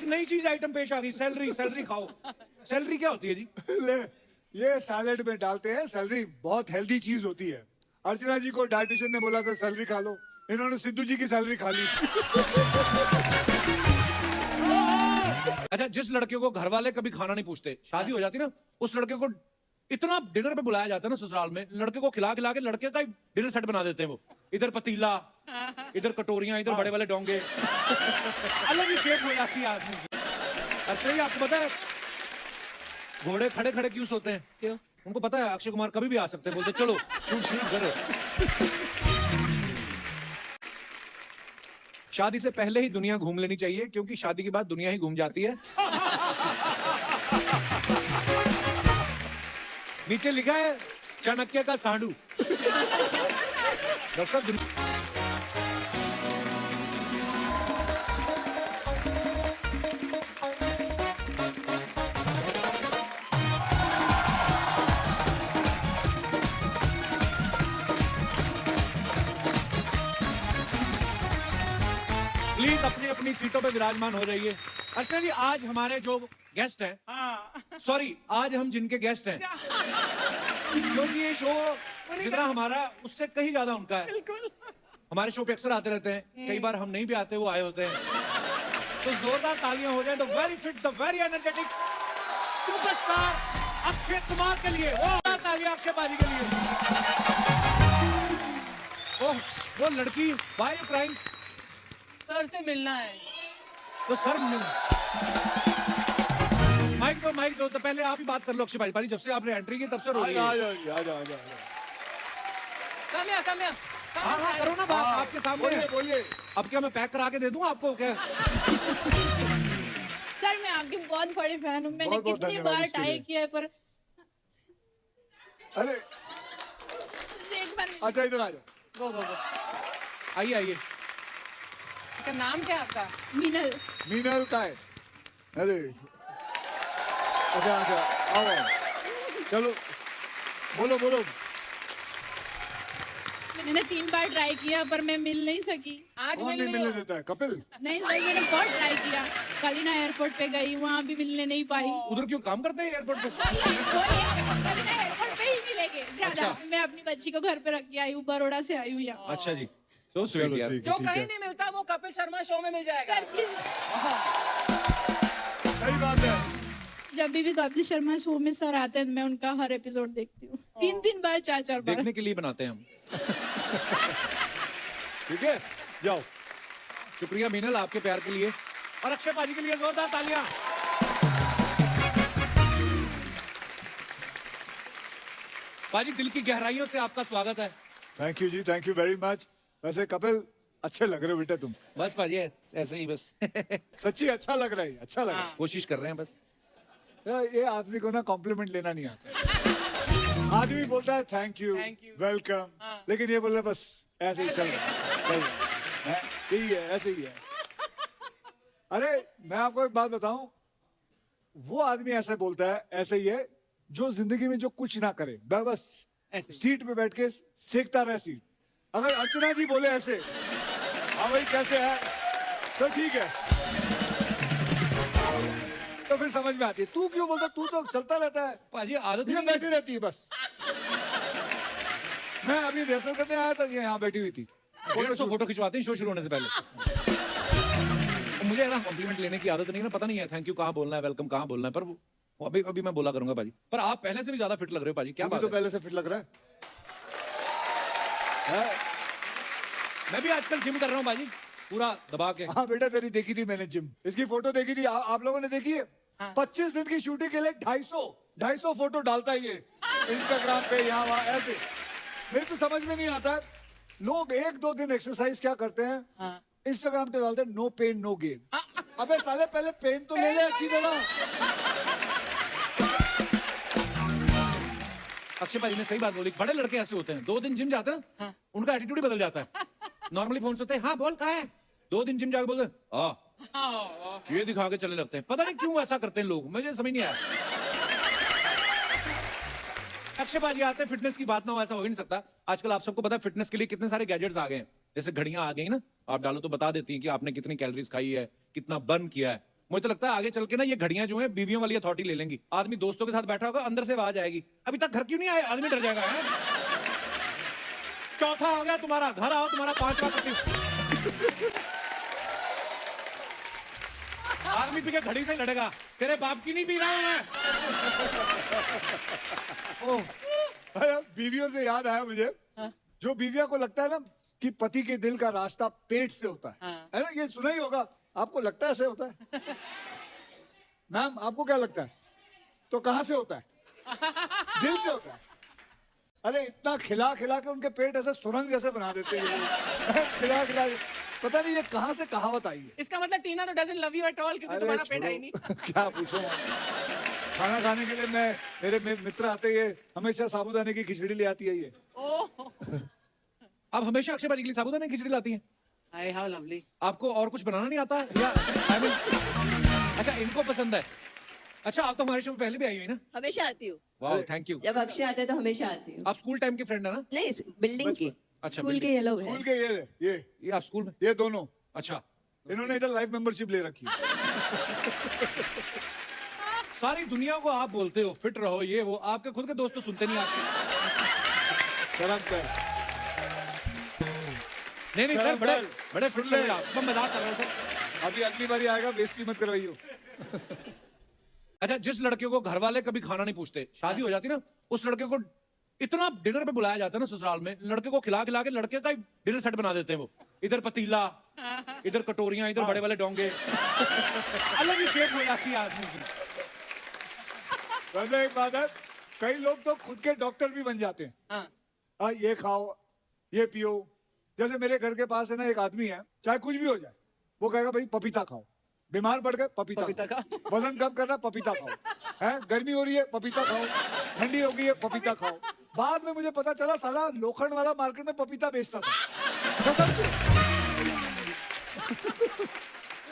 एक नई चीज आइटम पेश आ गई, सैलरी। सैलरी खाओ। सैलरी क्या होती है जी? ले, ये सैलेड में डालते हैं। सैलरी बहुत हेल्दी चीज होती है। अर्चना जी को डाइटिशियन ने बोला था सैलरी खा लो, इन्होंने सिद्धू जी की सैलरी खा ली। अच्छा, जिस लड़के को घर वाले कभी खाना नहीं पूछते, शादी हो जाती ना, उस लड़के को इतना डिनर पे बुलाया जाता है ना ससुराल में, लड़के को खिला खिला के लड़के का डिनर सेट बना देते हैं वो। इधर पतीला, इधर कटोरियां, इधर बड़े वाले डोंगे। अलग ही शेप हो जाती है आदमी की। अच्छा, ये आपको पता है घोड़े खड़े खड़े क्यों सोते हैं? क्यों? उनको पता है अक्षय कुमार कभी भी आ सकते हैं, बोलते चलो शूट शुरू करो। शादी से पहले ही दुनिया घूम लेनी चाहिए, क्योंकि शादी के बाद दुनिया ही घूम जाती है। नीचे लिखा है चाणक्य का सांडू। डॉक्टर साहब, प्लीज अपनी अपनी सीटों पे विराजमान हो जाइए। अर्चना जी, आज हमारे जो गेस्ट हैं, सॉरी, आज हम जिनके गेस्ट हैं, क्योंकि ये शो जितना हमारा उससे कहीं ज्यादा उनका है। हमारे शो पे अक्सर आते रहते हैं, कई बार हम नहीं भी आते, वो आए होते हैं। तो जोरदार तालियां हो जाए the very fit, the very energetic superstar Akshay Kumar के लिए। वो तालियां अक्षय बाजी के लिए। वो लड़की वाई क्राइम? सर से मिलना है। तो सर माइक दो तो पहले आप ही बात कर लो अक्षय भाई। जब से आपने एंट्री की तब से रो रही है। आ जाओ। कम या हाँ, करो ना बात, आपके सामने है। बोलिए। अब क्या मैं पैक करा के दे दूं आपको क्या? सर, मैं आपकी बहुत बड़ी फैन हूँ। मैंने बहुत कितनी धन्यवाद बार इसके ट्राई लिए। किया है, पर अरे एक बार अच्छा, इधर आ जाओ। गो। आइए। का नाम क्या है आपका? मीनल। मीनल का है। अरे अच्छा, आओ। चलो बोलो। मैंने 3 बार ट्राई किया, पर मैं मिल नहीं सकी। आज कौन नहीं मिलने देता है? कपिल। नहीं सर, मैंने बहुत ट्राई किया। कलीना एयरपोर्ट पे गई, वहाँ भी मिलने नहीं पाई। उधर क्यों काम करते हैं एयरपोर्ट पे? कलीना एयरपोर्ट पे ही मिलेंगे ज्यादा। अच्छा। मैं अपनी बच्ची को घर पे रख के आई हूँ, बड़ौदा से आई हूँ यहाँ। अच्छा जी, सो स्वीट यार। जो कहीं नहीं मिलता वो कपिल शर्मा शो में मिल जाएगा। सर, प्लीज, सही बात है। जब भी कपिल शर्मा शो में सर आते हैं, मैं उनका हर एपिसोड देखती हूँ। 3 बार 4 बार। देखने के लिए बनाते हैं हम। ठीक है, जाओ। शुक्रिया मीनल, आपके प्यार के लिए। और अक्षय पाजी के लिए जोरदार तालियां। पाजी, दिल की गहराइयों से आपका स्वागत है। Thank you ji, thank you very much. वैसे कपिल, अच्छे लग रहे हो बेटा तुम। बस पाजी, ऐसे ही बस। सच्ची अच्छा लग रहा है, अच्छा लग रहा कोशिश कर रहे हैं बस। है। ये आदमी को ना कॉम्प्लीमेंट लेना नहीं आता। आदमी बोलता है thank you, Thank you. Welcome, लेकिन ये बोल रहा है बस ऐसे ही चल रहा है। यही है, ऐसे ही है। अरे मैं आपको एक बात बताऊं, वो आदमी ऐसे बोलता है, ऐसे ही है, जो जिंदगी में जो कुछ ना करे, बस ऐसे ही। सीट पे बैठ के सेकता रहे सीट। अगर अर्चना जी बोले ऐसे, हाँ भाई कैसे है, तो ठीक है, तो फिर समझ में आती है। तू क्यों बोलता, तू तो चलता रहता है, पाजी आदत ये नहीं बैठी रहती है बस। मैं अभी रिहर्सल करने आया था, ये यहाँ बैठी हुई थी। 150 फोटो खिंचवाते हैं शो शुरू होने से पहले। मुझे ना कॉम्प्लीमेंट लेने की आदत नहीं है ना, पता नहीं है थैंक यू कहाँ बोलना है, वेलकम कहाँ बोलना है, पर वो अभी मैं बोला करूंगा पाजी। पर आप पहले से भी ज्यादा फिट लग रहे हो पाजी, क्या अभी बात तो है? पहले से फिट लग रहा है। मैं भी आजकल जिम कर रहा हूँ पाजी, पूरा दबा के। हाँ बेटा, तेरी देखी थी मैंने जिम, इसकी फोटो देखी थी। आप लोगों ने देखी है? 25 दिन की शूटिंग के लिए 250 फोटो डालता है ये इंस्टाग्राम पे, यहाँ वहाँ ऐसे। मेरे को समझ में नहीं आता, लोग 1-2 दिन एक्सरसाइज क्या करते हैं, इंस्टाग्राम पे डालते हैं नो पेन नो गेन। अबे साले, पहले पेन तो ले ले अच्छी तरह। अक्षय भाई ने सही बात बोली, बड़े लड़के ऐसे होते हैं, 2 दिन जिम जाते हैं, उनका एटीट्यूड ही बदल जाता है। नॉर्मली फोन से होते हैं, हाँ बोल कहाँ है, 2 दिन जिम जाके बोलते हैं ये दिखा के चलने लगते हैं। पता नहीं क्यों ऐसा करते हैं लोग, मुझे समझ नहीं आया। अक्षय भाजी आते हैं, फिटनेस की बात ना हो ऐसा हो ही नहीं सकता। आजकल आप सबको पता है फिटनेस के लिए कितने सारे गैजेट्स आ गए हैं, जैसे घड़ियां आ गई ना, आप डालो तो बता देती हैं कि आपने कितनी कैलोरीज खाई है, कितना बर्न किया है। मुझे तो लगता है आगे चल के ना ये घड़ियां जो है बीवियों वाली अथॉरिटी ले लेंगी। आदमी दोस्तों के साथ बैठा होगा, अंदर से आवाज आएगी, अभी तक घर क्यों नहीं आए? आदमी डर जाएगा है? चौथा हो गया तुम्हारा, घर आओ तुम्हारा पांचवा पति। आदमी तुझे घड़ी से लड़ेगा, तेरे बाप की नहीं पी रहा हूं मैं। अरे बीवियों से याद आया मुझे, जो बीवियों को लगता है ना कि पति के दिल का रास्ता पेट से होता है ना, ये सुना ही होगा। आपको लगता है ऐसे होता है? मैम आपको क्या लगता है? तो कहां से होता है? दिल से होता है। अरे इतना खिला खिला के उनके पेट ऐसे सुरंग जैसे बना देते हैं ये लोग। खिला खिला के। पता नहीं ये कहां से कहावत आई है। इसका मतलब टीना तो doesn't love you at all, क्योंकि अरे तुम्हारा पेट है ही छोड़ो, नहीं। क्या पूछो। खाना खाने के लिए मेरे मित्र आते ही हमेशा साबूदाने की खिचड़ी ले आती है ये। ओह, अब हमेशा अक्षय भाजी के लिए साबूदाना की खिचड़ी लाती हैं। Hi how lovely. आपको और कुछ बनाना नहीं आता या अच्छा इनको पसंद है। अच्छा आप तो हमारे शो में पहले भी आई हुई ना? हमेशा आती हूँ। वाह थैंक यू। जब अक्षय आते हैं तो हमेशा आती हूँ। आप स्कूल टाइम के फ्रेंड है ना? नहीं, बिल्डिंग की। अच्छा, स्कूल के ये लोग हैं। स्कूल के ये आप स्कूल में? ये दोनों। अच्छा इन्होंने इधर लाइफ मेंबरशिप ले रखी है। सारी दुनिया को आप बोलते हो फिट रहो ये वो, आपके खुद के दोस्त तो सुनते नहीं आपके। शर्म कर। नहीं सर, शर्म बड़े कर। बड़े फिट सुन लग ले। रहे हो आप। मैं मजाक कर रहा हूँ सर। अभी अगली बारी आएगा, बेइज्जती मत करवाइयो। अच्छा जिस लड़के को घर वाले कभी खाना नहीं पूछते, शादी हो जाती ना, उस लड़के को इतना डिनर पे बुलाया जाता है ना ससुराल में, लड़के को खिला खिला के लड़के का डिनर सेट बना देते हैं वो। इधर पतीला, इधर कटोरियां, इधर बड़े वाले डोंगे। अलग ही शेप हो जाती है आदमी की। वैसे एक बात है, कई लोग तो खुद के डॉक्टर भी बन जाते हैं। हाँ ये खाओ, ये पियो। जैसे मेरे घर के पास है ना एक आदमी है, चाहे कुछ भी हो जाए वो कहेगा भाई पपीता खाओ, बीमार पड़ गए पपीता खाओ, वजन कम करना पपीता खाओ, है गर्मी हो रही है पपीता खाओ, ठंडी हो गई है पपीता खाओ। बाद में मुझे पता चला साला लोखंड वाला मार्केट में पपीता बेचता था। कसम से।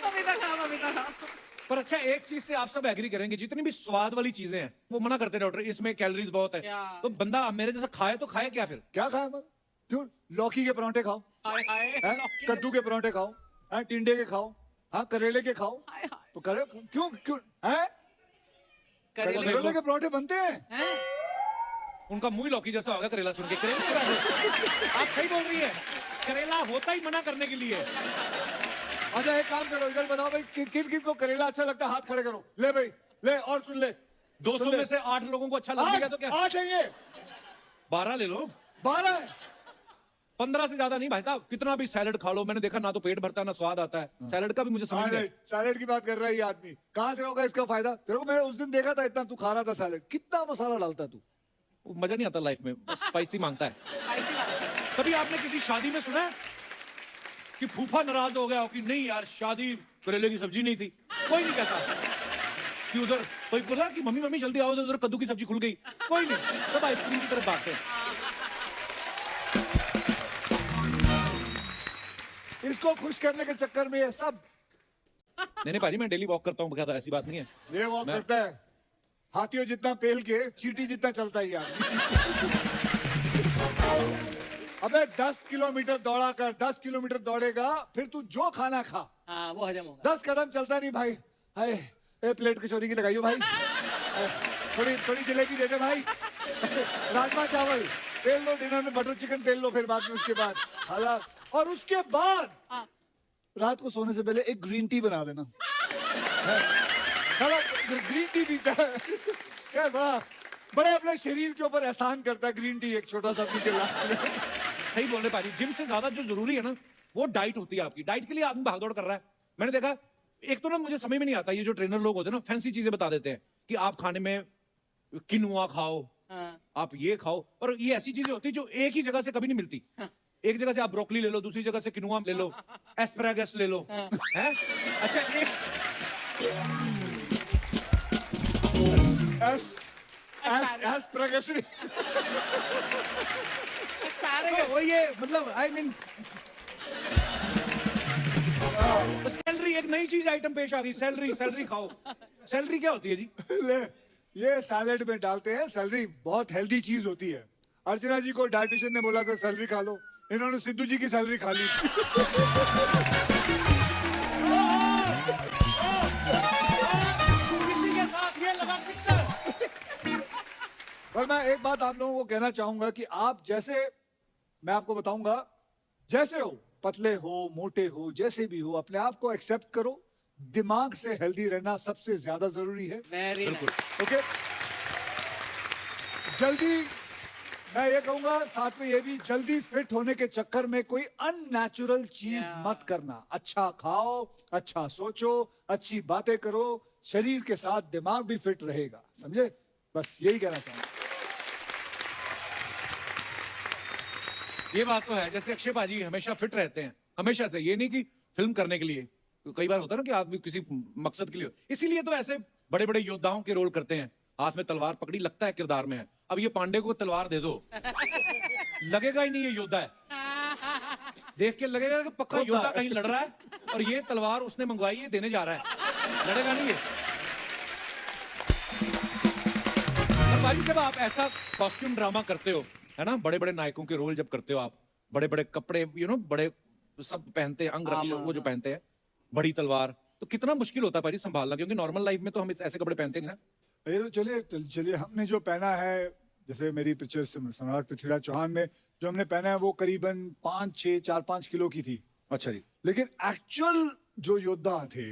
पपीता खाओ, पपीता खाओ। पर अच्छा एक चीज से आप सब एग्री करेंगे, जितनी भी स्वाद वाली चीजें हैं वो मना करते हैं डॉक्टर, इसमें कैलोरीज बहुत है। तो बंदा मेरे जैसा खाए तो खाए क्या फिर? क्या खाए मत? क्यों? लौकी के परांठे खाओ, हाय हाय हैं? लौकी। कद्दू के परांठे खाओ, हैं? टिंडे के खाओ, हाँ करेले के खाओ। हाय हाय। तो करे क्यों क्यों हैं? करेले करेले के परांठे बनते हैं। हैं? उनका मुंह ही लौकी जैसा होगा करेला सुन के। करेला की बात है। आप सही बोल रही है, करेला होता ही मना करने के लिए। अच्छा एक काम करो, इधर बताओ भाई किन किन को करेला अच्छा लगता है, हाथ खड़े करो। ले भाई ले, और सुन ले। 200 में से 8 लोगों को अच्छा लग गया तो क्या? 8 है ये, 12 ले लो। 12 है। 15 से ज्यादा नहीं भाई साहब। कितना भी सैलड खा लो, मैंने देखा ना तो पेट भरता है ना स्वाद आता है। सैलड का भी मुझे समझ नहीं। सैलेड की बात कर रहा है ये आदमी, कहाँ से होगा इसका फायदा? तेरे को मैंने उस दिन देखा था, इतना तू खा रहा था सैलेड, कितना मसाला डालता तू। मजा नहीं आता लाइफ में, बस स्पाइसी मांगता है। ऐसी बात है। कभी आपने किसी शादी में सुना है कि फूफा नाराज हो गया हो कि नहीं यार शादी करेले की सब्जी नहीं थी? कोई नहीं कहता कि उधर कोई बोला कि मम्मी मम्मी जल्दी आओ, उधर कद्दू की सब्जी खुल गई। कोई नहीं, सब आइसक्रीम की तरफ भागते हैं। इसको खुश करने के चक्कर में ये सब। नहीं भाई मैं डेली वॉक करता हूँ, बकायदा, ऐसी बात नहीं है। ये वॉक करता है, हाथियों जितना पेल के चींटी जितना चलता है यार। अबे 10 किलोमीटर दौड़ा कर, 10 किलोमीटर दौड़ेगा फिर तू जो खाना खा, हाँ वो हजम होगा। 10 कदम चलता नहीं भाई। हाय ए प्लेट कचौरी की लगाइयो भाई, थोड़ी थोड़ी जलेबी दे दे भाई, राजमा चावल पेल लो, डिनर में बटर चिकन पेल लो, फिर बाद में उसके बाद हालात, और उसके बाद रात को सोने से पहले एक ग्रीन टी बना देना। साला ग्रीन टी पीता है क्या? बड़ा अपने शरीर के ऊपर एहसान करता है ग्रीन टी, एक छोटा सा पी के लास्ट में। सही बोल रहे पाजी, जिम से ज्यादा जो जरूरी है ना वो डाइट होती है आपकी। डाइट के लिए आदमी भागदौड़ कर रहा है। मैंने देखा, एक तो ना मुझे समझ में नहीं आता, ये जो ट्रेनर लोग होते हैं ना फैंसी चीजें बता देते हैं कि आप खाने में किनुआ खाओ, आप ये खाओ, और ये ऐसी चीजें होती है जो एक ही जगह से कभी नहीं मिलती। एक जगह से आप ब्रोकली ले लो, दूसरी जगह से किनुआ ले लो, एस्पैरागस ले लो, हैं? अच्छा एक एस्पैरागस वो ये मतलब आई मीन सैलरी, एक नई चीज आइटम पेश आ गई, सैलरी। सैलरी खाओ। सैलरी क्या होती है जी? ले, ये सैलेड में डालते हैं। सैलरी बहुत हेल्दी चीज होती है। अर्चना जी को डाइटिशियन ने बोला था सैलरी खा लो, इन्होंने सिद्धू जी की सैलरी खा ली। पर मैं एक बात आप लोगों को कहना चाहूंगा कि आप जैसे, मैं आपको बताऊंगा, जैसे हो, पतले हो, मोटे हो, जैसे भी हो, अपने आप को एक्सेप्ट करो। दिमाग से हेल्दी रहना सबसे ज्यादा जरूरी है। वेरी बिल्कुल। ओके, जल्दी, मैं ये कहूंगा साथ में ये भी, जल्दी फिट होने के चक्कर में कोई अननेचुरल चीज मत करना। अच्छा खाओ, अच्छा सोचो, अच्छी बातें करो, शरीर के साथ दिमाग भी फिट रहेगा, समझे? बस यही कहना चाहूंगा। ये बात तो है, जैसे अक्षय पाजी हमेशा फिट रहते हैं, हमेशा से। ये नहीं कि फिल्म करने के लिए, तो कई बार होता है ना कि आदमी किसी मकसद के लिए, इसीलिए तो ऐसे बड़े बड़े योद्धाओं के रोल करते हैं। हाथ में तलवार पकड़ी, लगता है किरदार में है। अब ये पांडे को तलवार दे दो, लगेगा ही नहीं ये योद्धा है। देख के लगेगा कि पक्का योद्धा कहीं लड़ रहा है, और ये तलवार उसने मंगवाई है, देने जा रहा है, लड़ेगा नहीं ये। और बाजी, जब आप ऐसा कॉस्ट्यूम ड्रामा करते हो, है ना, बड़े बड़े नायकों के रोल जब करते हो आप, बड़े बड़े कपड़े, बड़े सब पहनते हैं, अंग रक्षक वो जो पहनते हैं, बड़ी तलवार, तो कितना मुश्किल होता है पाजी संभालना, क्योंकि नॉर्मल लाइफ में तो हम ऐसे कपड़े पहनते नहीं ना। ये तो चलिए हमने जो पहना है, जैसे मेरी पिक्चर सम्राट पृथ्वीराज चौहान में जो हमने पहना है वो करीबन 4-5 किलो की थी। अच्छा जी। लेकिन एक्चुअल जो योद्धा थे,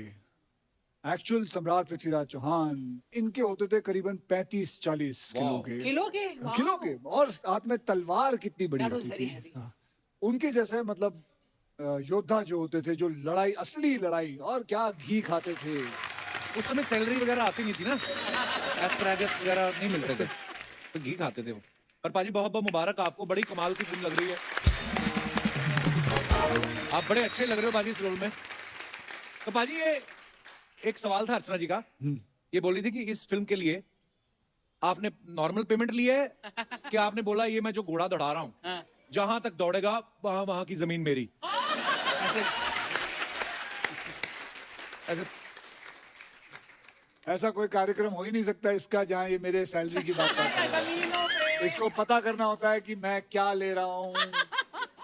एक्चुअल सम्राट पृथ्वीराज चौहान, इनके होते थे करीबन 35-40 किलो के। किलो के, और हाथ में तलवार कितनी बड़ी होती थी। हाँ। उनके जैसे मतलब योद्धा जो होते थे, जो लड़ाई, असली लड़ाई, और क्या घी खाते थे। उस समय सैलरी वगैरह आती नहीं थी ना, एस्पैरागस वगैरह नहीं मिलते थे, तो घी खाते थे वो। पर पाजी बहुत बहुत मुबारक आपको, बड़ी कमाल की फिल्म लग रही है, आप बड़े अच्छे लग रहे हो पाजी इस रोल में। तो पाजी ये एक सवाल था अर्चना जी का, ये बोली थी कि इस फिल्म के लिए आपने नॉर्मल पेमेंट ली है कि आपने बोला ये मैं जो घोड़ा दौड़ा रहा हूँ, जहां तक दौड़ेगा वहां की जमीन मेरी, ऐसे ऐसा कोई कार्यक्रम हो ही नहीं सकता इसका जहाँ ये मेरे सैलरी की बात करता है। इसको पता करना होता है कि मैं क्या ले रहा हूँ,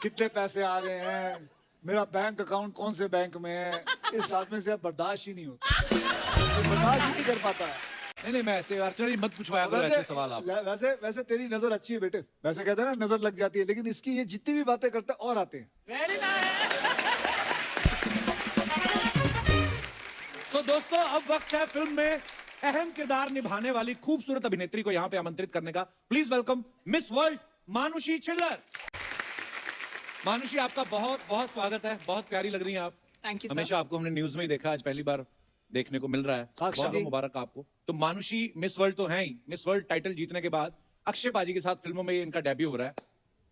कितने पैसे आ रहे हैं, मेरा बैंक अकाउंट कौन से बैंक में है। इस आदमी से बर्दाश्त ही नहीं होता, बर्दाश्त ही नहीं कर पाता है। नहीं मैं ऐसे अर्चना जी मत पूछवाया करो ऐसे सवाल आप। वैसे तेरी नजर अच्छी है बेटे, वैसे कहते हैं ना नजर लग जाती है, लेकिन इसकी ये जितनी भी बातें करता है और आते हैं। तो दोस्तों अब वक्त है फिल्म में अहम किरदार निभाने वाली खूबसूरत अभिनेत्री को यहाँ पे आमंत्रित करने का। Please welcome miss world Manushi Chhillar. मानुषी आपका बहुत बहुत स्वागत है, बहुत प्यारी लग रही हैं आप। थैंक यू हमेशा आपको हमने न्यूज में ही देखा, आज पहली बार देखने को मिल रहा है, बहुत बहुत मुबारक आपको। तो मानुषी मिस वर्ल्ड तो है ही, मिस वर्ल्ड टाइटल जीतने के बाद अक्षय पाजी के साथ फिल्मों में इनका डेब्यू हो रहा है,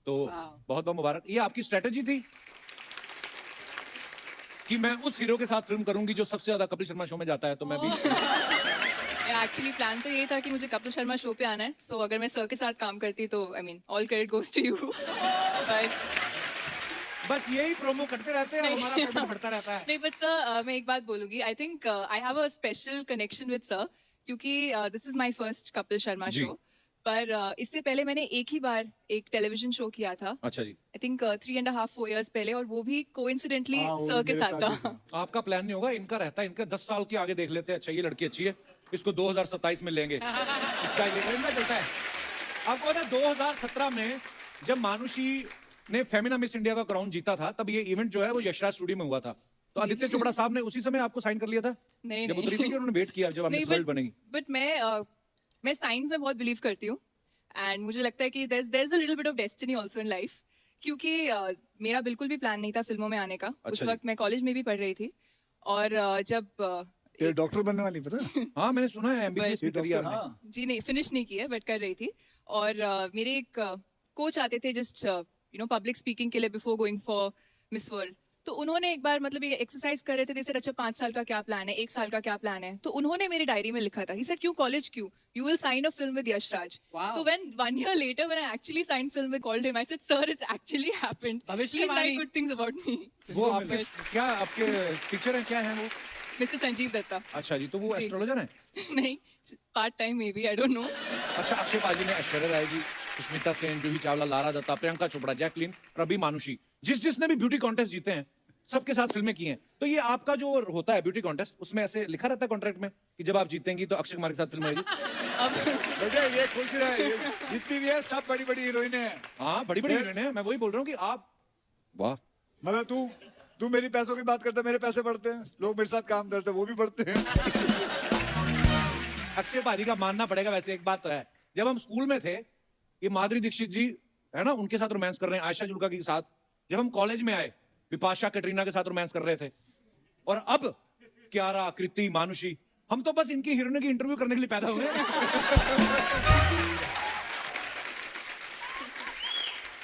तो बहुत बहुत मुबारक। ये आपकी स्ट्रेटेजी थी कि मैं उस हीरो के साथ फिल्म करूंगी जो सबसे ज्यादा कपिल शर्मा शो में जाता है, तो मैं भी एक्चुअली प्लान तो ये था कि मुझे कपिल शर्मा शो पे आना है, सो अगर मैं सर के साथ काम करती तो I mean all credit goes to you. बस यही प्रोमो करते रहते हैं और हमारा पेमेंट बढ़ता रहता है। नहीं बट सर मैं एक बात बोलूंगी, I think I have a special connection with sir, क्योंकि this is my first Kapil Sharma show. पर इससे पहले मैंने एक ही बार एक टेलीविजन शो किया था, अच्छा जी, आई थिंक 3.5-4 years पहले, और वो भी कोइंसिडेंटली सर के साथ था। आपका प्लान नहीं होगा, इनका रहता है, इनका 10 साल के आगे देख लेते हैं। अच्छा ये लड़की अच्छी है, इसको 2027 में लेंगे, इसका इनका चलता है। आपको पता है 2017 में जब मानुषी ने फेमिना मिस इंडिया का क्राउन जीता था, तब ये इवेंट जो है वो यशराज स्टूडियो में हुआ था, तो आदित्य चोपड़ा साहब ने उसी समय आपको साइन कर लिया था? नहीं जब उतरी थी कि उन्होंने वेट किया जब आप मिस वर्ल्ड बनेगी? बट मैं साइंस में बहुत बिलीव करती हूँ, एंड मुझे लगता है कि there is a little bit of destiny also in life, क्योंकि मेरा बिल्कुल भी प्लान नहीं था फिल्मों में आने का। उस वक्त मैं कॉलेज में भी पढ़ रही थी, और जब ये डॉक्टर बनने वाली पता? हाँ मैंने सुना है एमबीबीएस की करी आपने। जी नहीं, फिनिश नहीं किया, बट कर रही थी। और मेरे एक कोच आते थे जस्ट पब्लिक स्पीकिंग के लिए before going for miss world, तो उन्होंने एक बार मतलब ये एक्सरसाइज कर रहे थे, जैसे अच्छा 5 साल का क्या प्लान है, 1 साल का क्या प्लान है, तो उन्होंने मेरी डायरी में लिखा था, ही सेड क्यों कॉलेज क्यों, you will sign a film with Yashraj. तो when 1 year later when I actually signed film with called him, I said sir it's actually happened, please write good things about me। वो आपके क्या आपके teacher हैं, क्या हैं वो? मिस्टर संजीव दत्ता। अच्छा जी, तो वो एस्ट्रोलॉजर हैं? नहीं, part time may be, I don't know. अच्छा, अक्षय पाजी ने ऐश्वर्या राय जी, सुष्मिता सेन, जूही चावला, लारा दत्ता, प्रियंका चोपड़ा, जैकलिन और अभी मानुषी, जिसने भी ब्यूटी कॉन्टेस्ट जीते हैं सबके साथ फिल्में की हैं। तो ये आपका जो होता है ब्यूटी कॉन्टेस्ट, उसमें ऐसे लिखा रहता है कॉन्ट्रैक्ट में कि जब आप जीतेंगी तो अक्षय कुमार के साथ फिल्म आएगी? बेटे ये खुश रहे, जितनी भी है सब बड़ी बड़ी हीरोइनें हैं। हाँ, बड़ी बड़ी हीरोइन है। मैं वही बोल रहा हूँ कि आप, वाह, मतलब तू मेरी पैसों की बात करता है, मेरे पैसे बढ़ते हैं, लोग मेरे साथ काम करते हैं, वो भी बढ़ते हैं। अक्षय भाजी का मानना पड़ेगा। वैसे एक बात तो है, जब हम स्कूल में थे, ये माधुरी दीक्षित जी है ना, उनके साथ रोमांस कर रहे हैं, आयशा जुल्का के साथ। जब हम कॉलेज में आए, विपाशा कैटरीना के साथ रोमांस कर रहे थे। और अब कियारा, कृति, मानुषी, हम तो बस इनकी हीरोइन की इंटरव्यू करने के लिए पैदा हुए हैं।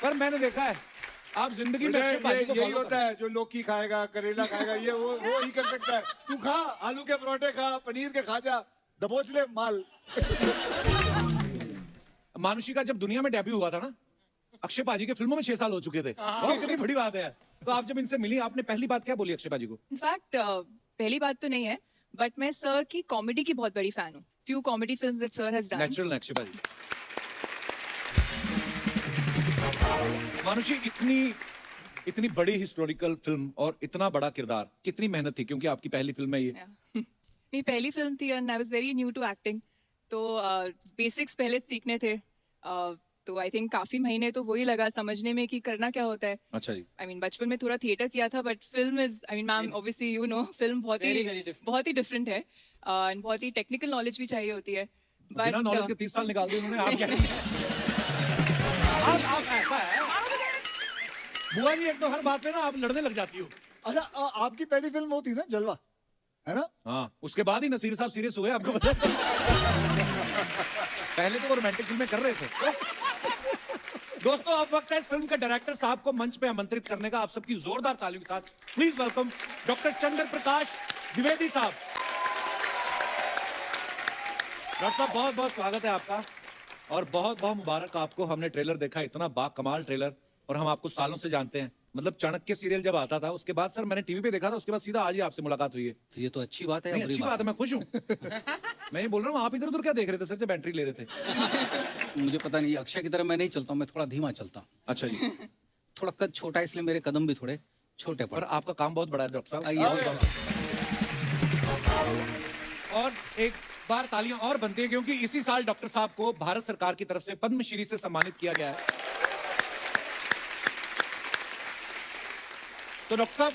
पर मैंने देखा है, आप जिंदगी में अक्षय भाजी को यही follow होता है, जो लौकी खाएगा, करेला खाएगा, ये वो ही कर सकता है। तू खा, आलू के परोठे खा, पनीर के खा जा, दबोच ले माल। मानुषी का जब दुनिया में डेब्यू हुआ था ना, अक्षय भाजी के फिल्मों में 6 साल हो चुके थे। बहुत कितनी बड़ी बात है। तो आप जब इनसे मिली, आपने पहली बात क्या बोली अक्षय भाजी को? इनफैक्ट पहली बात तो नहीं है, बट मैं सर की कॉमेडी की बहुत बड़ी फैन हूँ। Few comedy films that sir has done. Natural Akshay भाजी। मानुषी, इतनी बड़ी हिस्टोरिकल फिल्म और इतना बड़ा किरदार, कितनी मेहनत थी? क्योंकि आपकी पहली फिल्म है ये। मेरी पहली फिल्म थी and I was very new to acting, तो बेसिक्स पहले सीखने थे। तो आई थिंक काफी महीने तो वही लगा समझने में कि करना क्या होता है। अच्छा जी। आई मीन बचपन में थोड़ा थिएटर किया था, but film is, I mean ma'am obviously you know, film बहुत Very, very ही different. बहुत ही डिफरेंट है एंड बहुत ही टेक्निकल नॉलेज भी चाहिए होती है। बिना नॉलेज के 30 साल निकाल दिए उन्होंने। आप क्या आप ऐसा है बुआ जी, एक तो हर बात पे ना आप लड़ने लग जाती हो। अच्छा, आपकी पहली फिल्म होती ना जलवा, है ना? हाँ, उसके बाद ही नसीर साहब सीरियस हुए, आपको पता है। पहले तो वो रोमांटिक फिल्में कर रहे थे। दोस्तों, अब वक्त है इस फिल्म के डायरेक्टर साहब को मंच पे आमंत्रित करने का। आप सबकी जोरदार तालियों के साथ प्लीज वेलकम डॉक्टर चंद्र प्रकाश द्विवेदी साहब। डॉक्टर साहब, बहुत बहुत स्वागत है आपका और बहुत बहुत मुबारक आपको। हमने ट्रेलर देखा, इतना बाकमाल ट्रेलर, और हम आपको सालों से जानते हैं। मतलब चाणक्य सीरियल जब आता था, उसके बाद सर मैंने टीवी पे देखा था, उसके बाद सीधा आज ही आपसे मुलाकात हुई है। तो ये तो अच्छी बात है। नहीं, अच्छी बात है, मैं खुश हूँ। मैं ये बोल रहा हूँ, आप इधर उधर क्या देख रहे थे सर जब एंट्री ले रहे थे? मुझे पता नहीं, अक्षय की तरह मैं नहीं चलता हूँ, मैं थोड़ा धीमा चलता हूँ। अच्छा जी। थोड़ा कद छोटा है, इसलिए मेरे कदम भी थोड़े छोटे पर पड़। आपका काम बहुत बड़ा है डॉक्टर साहब। आइए। और एक बार तालियां और बनती है, क्योंकि इसी साल डॉक्टर साहब को भारत सरकार की तरफ से पद्मश्री से सम्मानित किया गया है। तो डॉक्टर साहब,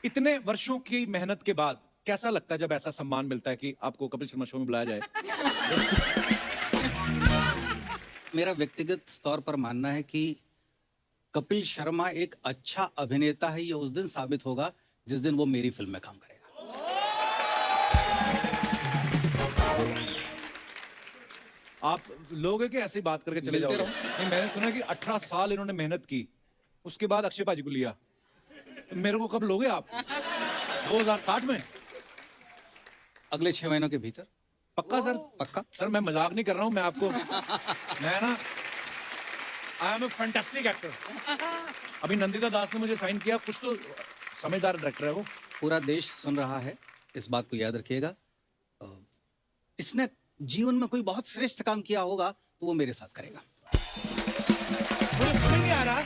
इतने वर्षों की मेहनत के बाद कैसा लगता है जब ऐसा सम्मान मिलता है कि आपको कपिल शर्मा शो में बुलाया जाए? मेरा व्यक्तिगत तौर पर मानना है कि कपिल शर्मा एक अच्छा अभिनेता है, ये उस दिन साबित होगा जिस दिन वो मेरी फिल्म में काम करेगा। आप लोग हैं कि ऐसे ही बात करके चले मिलते जाओ? नहीं, मैंने सुना कि 18 साल इन्होंने मेहनत की, उसके बाद अक्षय भाजी को लिया। मेरे को कब लोगे आप? 2060 में? अगले 6 महीनों के भीतर। पक्का सर? पक्का। सर मैं मजाक नहीं कर रहा हूं, मैं आपको मैं ना I am a fantastic actor. अभी नंदिता दास ने मुझे साइन किया, कुछ तो समझदार डायरेक्टर है वो। पूरा देश सुन रहा है, इस बात को याद रखिएगा। इसने जीवन में कोई बहुत श्रेष्ठ काम किया होगा तो वो मेरे साथ करेगा। मुझे समझ नहीं आ रहा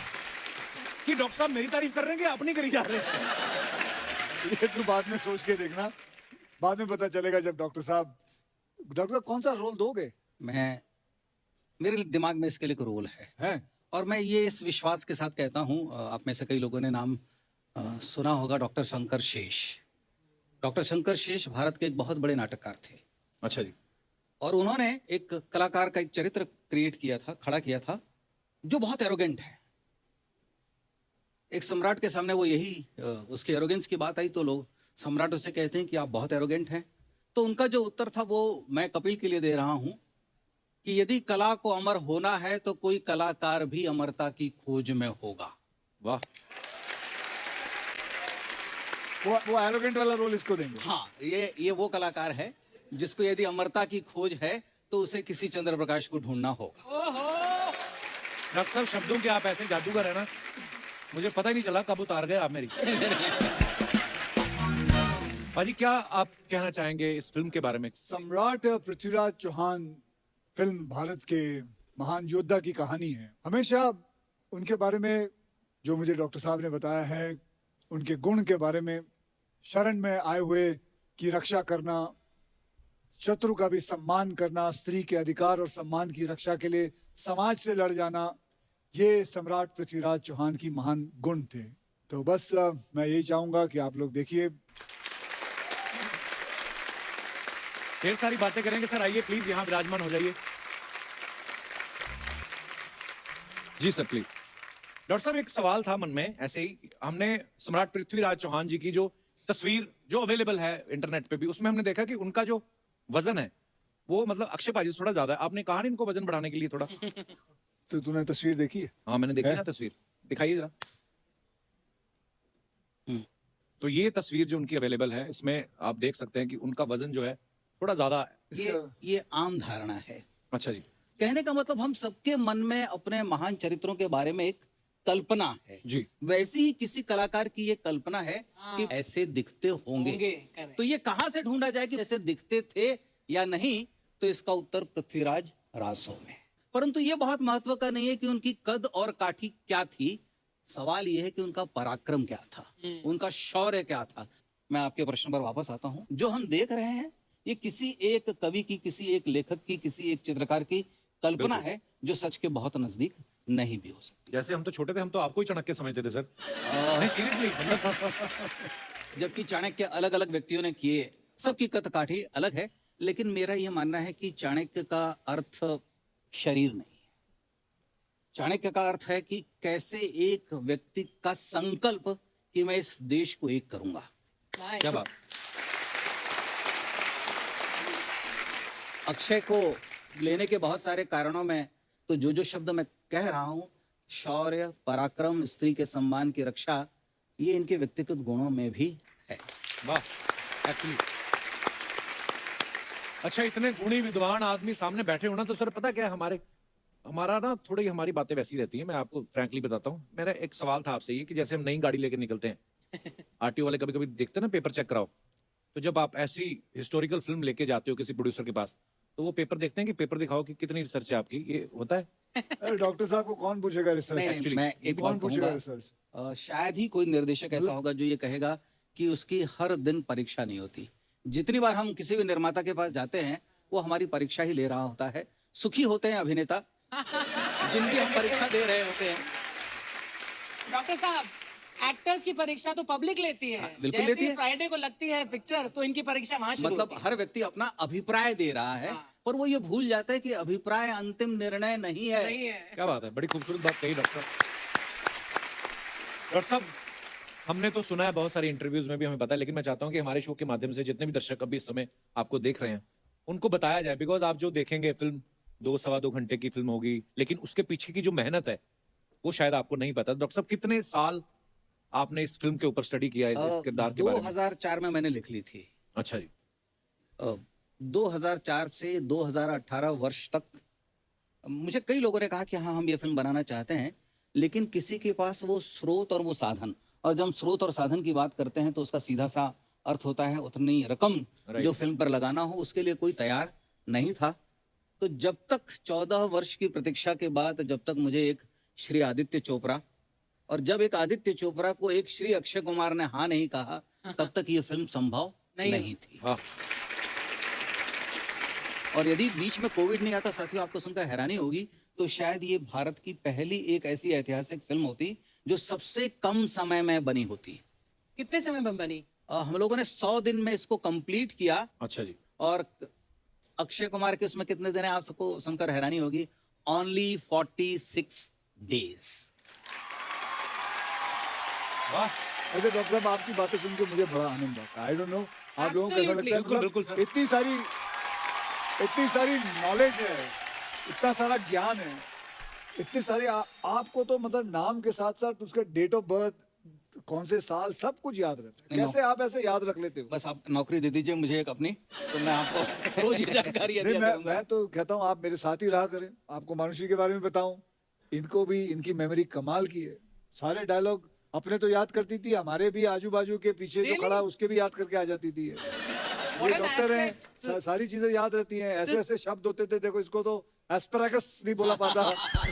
कि डॉक्टर साहब मेरी तारीफ कर रहे हैं कि अपनी करी जा रहे हैं। ये तू बाद में सोच के देखना, बाद में पता चलेगा जब डॉक्टर साहब कौन सा रोल दोगे? मेरे दिमाग में इसके लिए कोई रोल है? और मैं ये इस विश्वास के साथ कहता हूँ, आप में से कई लोगों ने नाम सुना होगा डॉक्टर शंकर शेष। डॉक्टर शंकर शेष भारत के एक बहुत बड़े नाटककार थे। अच्छा जी। और उन्होंने एक कलाकार का एक चरित्र क्रिएट किया था, खड़ा किया था, जो बहुत एरोगेंट है। एक सम्राट के सामने वो यही उसके एरोगेंस की बात आई तो लोग सम्राट उसे कहते हैं कि आप बहुत एरोगेंट हैं। तो उनका जो उत्तर था वो मैं कपिल के लिए दे रहा हूं कि यदि कला को अमर होना है तो कोई कलाकार भी अमरता की खोज में होगा। वाह। वो एरोगेंट वाला रोल इसको देंगे। हाँ, ये वो कलाकार है जिसको यदि अमरता की खोज है तो उसे किसी चंद्र प्रकाश को ढूंढना होगा। डॉक्टर साहब, शब्दों के आप ऐसे जादूगर है ना, मुझे पता ही नहीं चला कब उतार गए आप मेरी। भाजी, क्या आप कहना चाहेंगे इस फिल्म के बारे में? सम्राट पृथ्वीराज चौहान फिल्म भारत के महान योद्धा की कहानी है। हमेशा उनके बारे में जो मुझे डॉक्टर साहब ने बताया है उनके गुण के बारे में, शरण में आए हुए की रक्षा करना, शत्रु का भी सम्मान करना, स्त्री के अधिकार और सम्मान की रक्षा के लिए समाज से लड़ जाना, ये सम्राट पृथ्वीराज चौहान की महान गुण थे। तो बस मैं यही चाहूंगा कि आप लोग देखिए। ढेर सारी बातें करेंगे सर, आइए प्लीज यहाँ विराजमान हो जाइए। जी सर प्लीज। डॉक्टर साहब एक सवाल था मन में, ऐसे ही हमने सम्राट पृथ्वीराज चौहान जी की जो तस्वीर जो अवेलेबल है इंटरनेट पे भी, उसमें हमने देखा कि उनका जो वजन है वो मतलब अक्षय भाई से थोड़ा ज्यादा है। आपने कहा ना इनको वजन बढ़ाने के लिए थोड़ा। तो तूने तस्वीर देखी है? हाँ मैंने देखी है? ना तस्वीर, दिखाइए जरा। तो ये तस्वीर जो उनकी अवेलेबल है, इसमें आप देख सकते हैं कि उनका वजन जो है थोड़ा ज्यादा है। ये आम धारणा है। अच्छा जी। कहने का मतलब हम सबके मन में अपने महान चरित्रों के बारे में एक कल्पना है जी। वैसी ही किसी कलाकार की ये कल्पना है कि ऐसे दिखते होंगे। correct। तो ये कहां से ढूंढा जाए कि ऐसे दिखते थे या नहीं, तो इसका उत्तर पृथ्वीराज रासो में। परंतु ये बहुत महत्व का नहीं है कि उनकी कद और काठी क्या थी, सवाल ये है कि उनका पराक्रम क्या था, उनका शौर्य क्या था। मैं आपके प्रश्न पर वापस आता हूं। जो हम देख रहे हैं ये किसी एक कवि की, किसी एक लेखक की, किसी एक चित्रकार की कल्पना है जो सच के बहुत नजदीक नहीं भी हो सकती। जैसे हम तो छोटे थे, हम तो आपको ही चाणक्य समझते थे सर। नहीं सीरियसली। जबकि चाणक्य अलग अलग व्यक्तियों ने किए, सबकी कद काठी अलग है, लेकिन मेरा यह मानना है कि चाणक्य का अर्थ शरीर नहीं है। चाणक्य का अर्थ है कि कैसे एक व्यक्ति का संकल्प कि मैं इस देश को एक करूंगा। क्या बात। अक्षय को लेने के बहुत सारे कारणों में तो जो शब्द मैं कह रहा हूं, शौर्य, पराक्रम, स्त्री के सम्मान की रक्षा, ये इनके व्यक्तिगत गुणों में भी है। वाह एक्चुअली। अच्छा इतने गुणी विद्वान आदमी सामने बैठे होना, तो सर पता क्या है, हमारा ना थोड़ी हमारी बातें वैसी रहती हैं। मैं आपको फ्रैंकली बताता हूँ, मेरा एक सवाल था आपसे ये कि जैसे हम नई गाड़ी लेकर निकलते हैं, आरटीओ वाले कभी कभी देखते हैं ना पेपर चेक कराओ, तो जब आप ऐसी हिस्टोरिकल फिल्म लेके जाते हो किसी प्रोड्यूसर के पास, तो वो पेपर देखते हैं कि पेपर दिखाओ कि कितनी रिसर्च है आपकी, ये होता है? अरे डॉक्टर साहब को कौन पूछेगा रिसर्च? नहीं, मैं एक कौन बात पूछेगा कहूंगा, रिसर्च? शायद ही कोई निर्देशक ऐसा होगा जो ये कहेगा कि उसकी हर दिन परीक्षा नहीं होती। जितनी बार हम किसी भी निर्माता के पास जाते हैं, वो हमारी परीक्षा ही ले रहा होता है। सुखी होते हैं अभिनेता जिनकी हम परीक्षा दे रहे होते हैं। डॉक्टर साहब, एक्टर्स की परीक्षा तो पब्लिक लेती है। बिल्कुल जैसे लेती है। फ्राइडे को लगती है पिक्चर, तो इनकी परीक्षा वहां शुरू मतलब होती है। हर व्यक्ति अपना अभिप्राय दे रहा है, पर वो ये भूल जाता है कि अभिप्राय अंतिम निर्णय नहीं है। नहीं है। क्या बात है, बड़ी खूबसूरत बात कही डॉक्टर साहब। डॉक्टर साहब हमने तो सुना है बहुत सारी इंटरव्यूज में भी हमें पता है, लेकिन मैं चाहता हूं कि हमारे शो के माध्यम से जितने भी दर्शक अभी इस समय आपको देख रहे हैं, उनको बताया जाए। बिकॉज आप जो देखेंगे फिल्म 2-2.25 घंटे की फिल्म होगी, लेकिन उसके पीछे की जो मेहनत है वो शायद आपको नहीं पता। डॉक्टर साहब कितने साल आपने इस फिल्म के ऊपर स्टडी किया है, इस किरदार के बारे में? 2004 में मैंने लिख ली थी। अच्छा जी। 2004 से 2018 वर्ष तक मुझे कई लोगों ने कहा कि हाँ हम ये फिल्म बनाना चाहते हैं, लेकिन किसी के पास वो स्रोत और वो साधन, और जब हम स्रोत और साधन की बात करते हैं तो उसका सीधा सा अर्थ होता है उतनी रकम जो फिल्म पर लगाना हो, उसके लिए कोई तैयार नहीं था। तो जब तक 14 वर्ष की प्रतीक्षा के बाद जब तक मुझे एक श्री आदित्य चोपड़ा, और जब एक आदित्य चोपड़ा को एक श्री अक्षय कुमार ने हाँ नहीं कहा, तब तक ये फिल्म संभव नहीं थी। और यदि बीच में कोविड नहीं आता, साथियों आपको सुनकर हैरानी होगी, तो शायद ये भारत की पहली एक ऐसी ऐतिहासिक फिल्म होती जो सबसे कम समय में बनी होती। कितने समय में बनी? हम लोगों ने 100 दिन में इसको कंप्लीट किया। अच्छा जी। और अक्षय कुमार के उसमें कितने दिन है आप सबको सुनकर हैरानी होगी, ओनली 46 डेज। अरे डॉक्टर साहब आपकी बातें सुन के मुझे बड़ा आनंद आता है। आई डोंट नो आप लोगों को कैसा लगता है? बिल्कुल सर। इतनी सारी नॉलेज है, इतना सारा ज्ञान है, इतनी सारी आपको तो मतलब नाम के साथ साथ उसका डेट ऑफ बर्थ, कौन से साल, सब कुछ याद रहता है। कैसे आप ऐसे याद रख लेते हो? बस आप नौकरी दे दीजिए मुझे एक अपनी, तो मैं आपको रोज ये जानकारी दिया करूंगा। मैं तो कहता हूँ आप मेरे साथ ही रहा करें, आपको मानुषी के बारे में बताऊं। इनको भी, इनकी मेमोरी कमाल की है। सारे डायलॉग अपने तो याद करती थी, हमारे भी आजू बाजू के पीछे जो खड़ा उसके भी याद करके आ जाती थी। ये डॉक्टर हैं, सारी चीजें याद रहती हैं। ऐसे ऐसे शब्द होते थे, देखो इसको तो एस्पैरागस नहीं बोला पाता।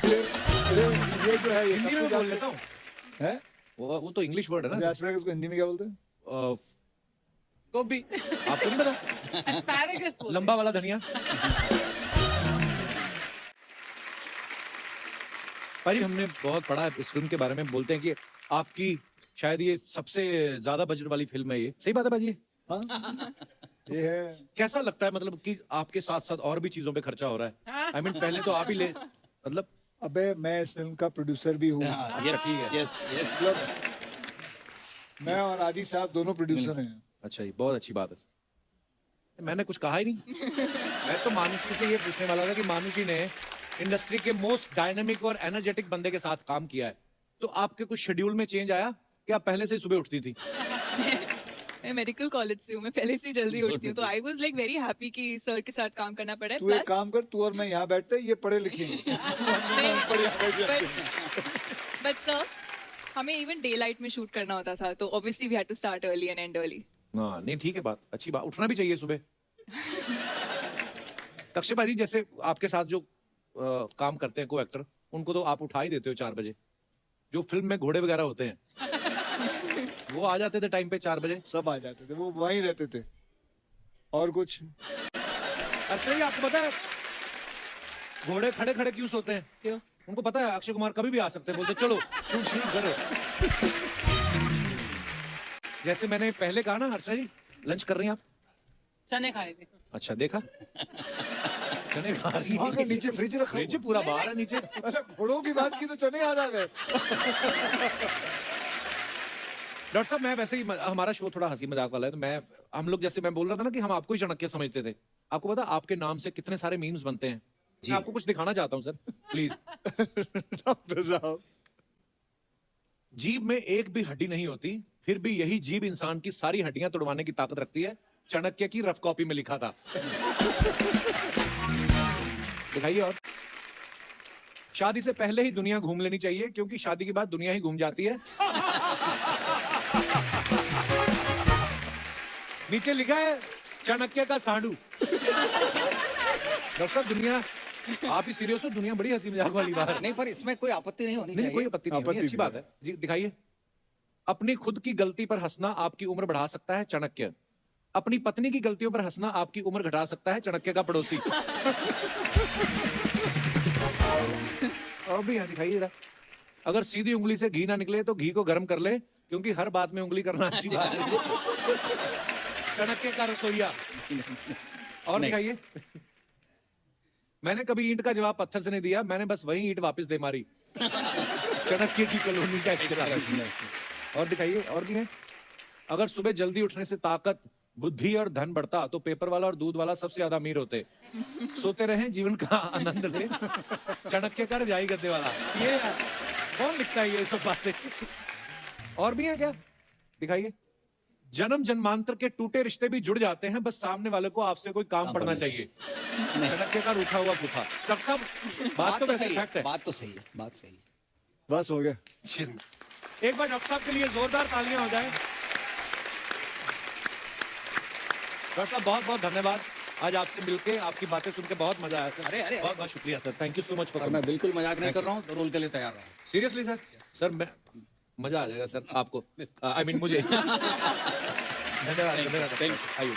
ये जो है ये हिंदी में बोल लेता हूँ। है, वो तो इंग्लिश वर्ड है ना। एस्पैरागस को हिंदी में क्या बोलते हैं? गोभी आपको नहीं पता? एस्पैरागस लंबा वाला धनिया। भाई हमने बहुत पढ़ा है इस फिल्म के बारे में, बोलते हैं कि आपकी शायद ये सबसे ज्यादा बजट वाली फिल्म है। ये सही बात है भाई? हाँ ये है। कैसा लगता है मतलब कि आपके साथ साथ और भी चीजों पे खर्चा हो रहा है? I mean, पहले तो आप ही ले मतलब। अबे मैं इस फिल्म का प्रोड्यूसर भी हूँ। Yes yes yes. मैं और आदि साहब दोनों प्रोड्यूसर हैं। अच्छा, ये बहुत अच्छी बात है। मैंने कुछ कहा ही नहीं। मैं तो मानुषी से ये पूछने वाला था कि मानुषी ने इंडस्ट्री के मोस्ट डायनामिक और एनर्जेटिक बंदे के साथ काम किया है, तो आपके कुछ शेड्यूल में चेंज आया कि आप पहले से ही सुबह उठती थी? मैं मेडिकल कॉलेज से हूँ, मैं पहले से ही जल्दी उठती हूँ, तो I was like very happy कि सर के साथ काम करना पड़ा है। तू एक काम कर, तू और मैं यहाँ बैठते हैं, ये पढ़े लिखे हैं। बट सर हमें इवन डे लाइट में शूट करना होता था, तो obviously we had to start early and end early. हाँ नहीं ठीक है, बात अच्छी बात, उठना भी चाहिए सुबह। तक्षय भाई जैसे आपके साथ जो काम करते हैं को एक्टर, उनको तो आप उठा ही देते हो 4 बजे। जो फिल्म में घोड़े वगैरह होते हैं वो आ जाते थे टाइम पे 4 बजे। सब आ जाते थे, वो वहीं रहते थे। और कुछ अच्छा, ये आपको पता है घोड़े खड़े खड़े क्यों सोते हैं? क्यों? उनको पता है अक्षय कुमार कभी भी आ सकते हैं, बोलते चलो शूट शुरू करो। जैसे मैंने पहले कहा ना, हर्षा जी लंच कर रही हैं आप? चने खाए थे। अच्छा देखा, चने खा रही वहाँ के हैं। नीचे फ्रिज रखा फ्रिज पूरा बाहर है नीचे। अच्छा घोड़ों की बात की तो चने याद आ गए। डॉक्टर साहब मैं वैसे ही, हमारा शो थोड़ा हंसी मजाक वाला है, तो हम लोग जैसे मैं बोल रहा था ना कि हम आपको ही चाणक्य समझते थे। आपको पता आपके नाम से कितने सारे मीम्स बनते हैं? मैं आपको कुछ दिखाना चाहता हूँ सर, प्लीज। डॉक्टर साहब, जीभ में एक भी हड्डी नहीं होती, फिर भी यही जीभ इंसान की सारी हड्डियां तोड़वाने की ताकत रखती है। चाणक्य की रफ कॉपी में लिखा था। दिखाइए। और शादी से पहले ही दुनिया घूम लेनी चाहिए, क्योंकि शादी के बाद दुनिया ही घूम जाती है। नीचे लिखा है चाणक्य का सांडू। डॉक्टर साहब दुनिया, आप ही सीरियस हो? दुनिया बड़ी हंसी मजाक वाली बात है। नहीं, पर इसमें कोई आपत्ति नहीं होनी नहीं चाहिए। कोई आपत्ति नहीं होनी, अच्छी बात है जी। दिखाइए। अपनी खुद की गलती पर हंसना आपकी उम्र बढ़ा सकता है, चाणक्य। अपनी पत्नी की गलतियों पर हंसना आपकी उम्र घटा सकता है, चाणक्य का पड़ोसी। और भी यहाँ दिखाइए जरा। अगर सीधी उंगली से घी ना निकले तो घी को गर्म कर ले, क्योंकि हर बात में उंगली करना अच्छी बात है, चाणक्य का रसोइया। और दिखाइए। मैंने कभी ईंट का जवाब पत्थर से नहीं दिया, मैंने बस वही ईंट वापस दे मारी। चाणक्य की कॉलोनी का एक्सरा। और दिखाइए। और भी है। अगर सुबह जल्दी उठने से ताकत, बुद्धि और धन बढ़ता तो पेपर वाला और दूध वाला सबसे ज्यादा अमीर होते। सोते रहें, जीवन का आनंद ले, चाणक्य का रजाई गद्दे वाला। ये कौन लिखता है ये सब बातें? और भी है क्या? दिखाइए। जन्म जन्मांतर के टूटे रिश्ते भी जुड़ जाते हैं, बस सामने वाले को आपसे कोई काम पड़ना चाहिए। चाणक्य का रूठा हुआ गुफा। डॉक्टर साहब बात तो वैसे फैक्ट है। बात तो सही है, बात सही है। बस हो गया। एक बार डॉक्टर साहब के लिए जोरदार तालियां हो जाए। डॉक्टर साहब बहुत बहुत धन्यवाद, आज आपसे मिलके, आपकी बातें सुन के बहुत मजा आया सर। अरे बहुत बहुत शुक्रिया sir, thank you so much for. और मैं बिल्कुल मजाक नहीं कर रहा हूँ, रोल के लिए तैयार रहा हूँ। Seriously sir? सर मैं मजा आ जाएगा सर आपको, आई मीन मुझे। धन्यवाद। आइए।